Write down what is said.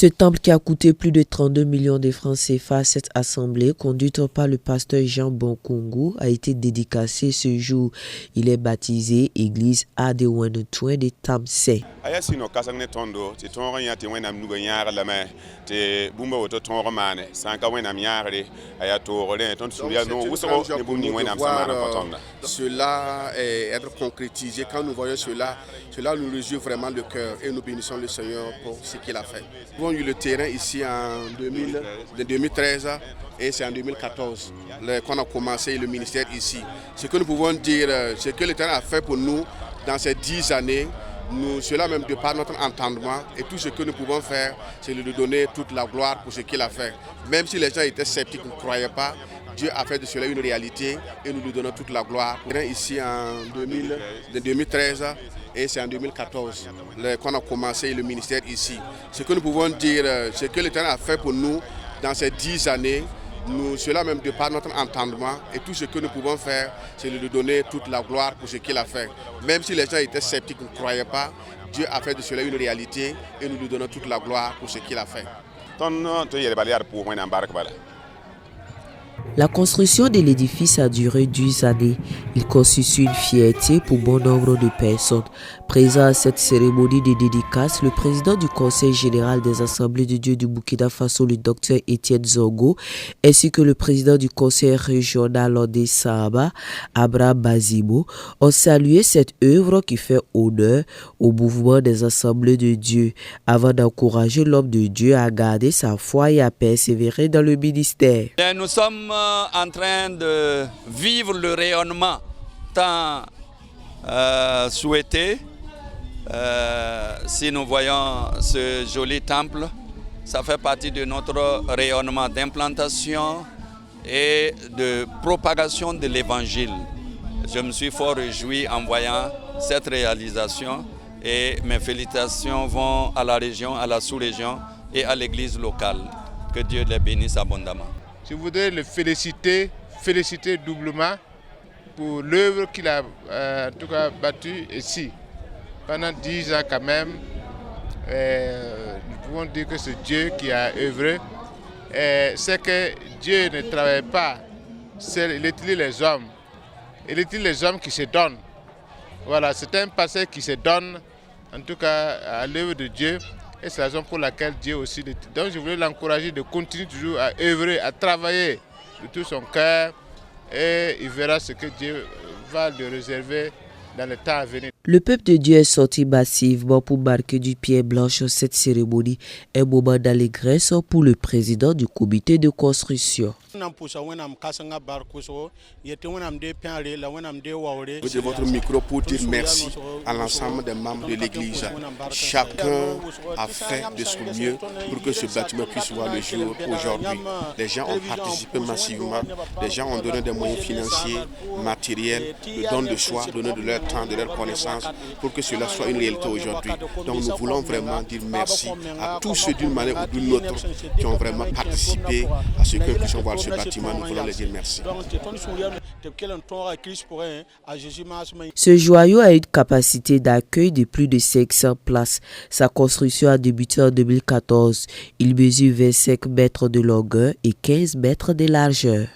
Ce temple qui a coûté plus de 32 millions de francs CFA à cette assemblée, conduite par le pasteur Jean Bonkungu, a été dédicacé ce jour. Il est baptisé Église Adewanetouin de Tamsé. Cela être concrétisé. Quand nous voyons cela nous réjouit vraiment le cœur et nous bénissons le Seigneur pour ce qu'il a fait. Nous avons eu le terrain ici en 2013 et c'est en 2014 qu'on a commencé le ministère ici. Ce que nous pouvons dire, ce que l'Éternel a fait pour nous dans ces 10 années, cela même de par notre entendement et tout ce que nous pouvons faire, c'est de lui donner toute la gloire pour ce qu'il a fait. Même si les gens étaient sceptiques, ne croyaient pas, Dieu a fait de cela une réalité et nous lui donnons toute la gloire. Ici en 2013 et c'est en 2014 qu'on a commencé le ministère ici. Ce que nous pouvons dire, ce que l'Éternel a fait pour nous dans ces 10 années, cela même de par notre entendement et tout ce que nous pouvons faire, c'est de lui donner toute la gloire pour ce qu'il a fait. Même si les gens étaient sceptiques, ne croyaient pas, Dieu a fait de cela une réalité et nous lui donnons toute la gloire pour ce qu'il a fait. La construction de l'édifice a duré 10 années. Il constitue une fierté pour bon nombre de personnes. Présent à cette cérémonie de dédicace, le président du Conseil général des Assemblées de Dieu du Burkina Faso, le docteur Étienne Zongo, ainsi que le président du Conseil régional de Saba, Abraham Bazimo, ont salué cette œuvre qui fait honneur au mouvement des Assemblées de Dieu, avant d'encourager l'homme de Dieu à garder sa foi et à persévérer dans le ministère. Nous sommes en train de vivre le rayonnement tant souhaité. Si nous voyons ce joli temple, ça fait partie de notre rayonnement d'implantation et de propagation de l'évangile. Je me suis fort réjoui en voyant cette réalisation et mes félicitations vont à la région, à la sous-région et à l'église locale. Que Dieu les bénisse abondamment. Je voudrais le féliciter doublement pour l'œuvre qu'il a en tout cas battue ici. Pendant 10 ans quand même, nous pouvons dire que c'est Dieu qui a œuvré. C'est que Dieu ne travaille pas seul, il utilise les hommes. Il utilise les hommes qui se donnent. Voilà, c'est un pasteur qui se donne, en tout cas à l'œuvre de Dieu. Et c'est la raison pour laquelle Dieu aussi... Donc je voulais l'encourager de continuer toujours à œuvrer, à travailler de tout son cœur. Et il verra ce que Dieu va lui réserver dans le temps à venir. Le peuple de Dieu est sorti massivement pour marquer du pied blanche cette cérémonie, un moment d'allégresse pour le président du comité de construction. De votre micro pour dire merci à l'ensemble des membres de l'église. Chacun a fait de son mieux pour que ce bâtiment puisse voir le jour aujourd'hui. Les gens ont participé massivement, les gens ont donné des moyens financiers, matériels, de don de soi, donné de leur temps, de leur connaissance pour que cela soit une réalité aujourd'hui. Donc nous voulons vraiment dire merci à tous ceux d'une manière ou d'une autre qui ont vraiment participé à ce que nous puissions voir ce bâtiment. Nous voulons les dire merci. Ce joyau a une capacité d'accueil de plus de 500 places. Sa construction a débuté en 2014. Il mesure 25 mètres de longueur et 15 mètres de largeur.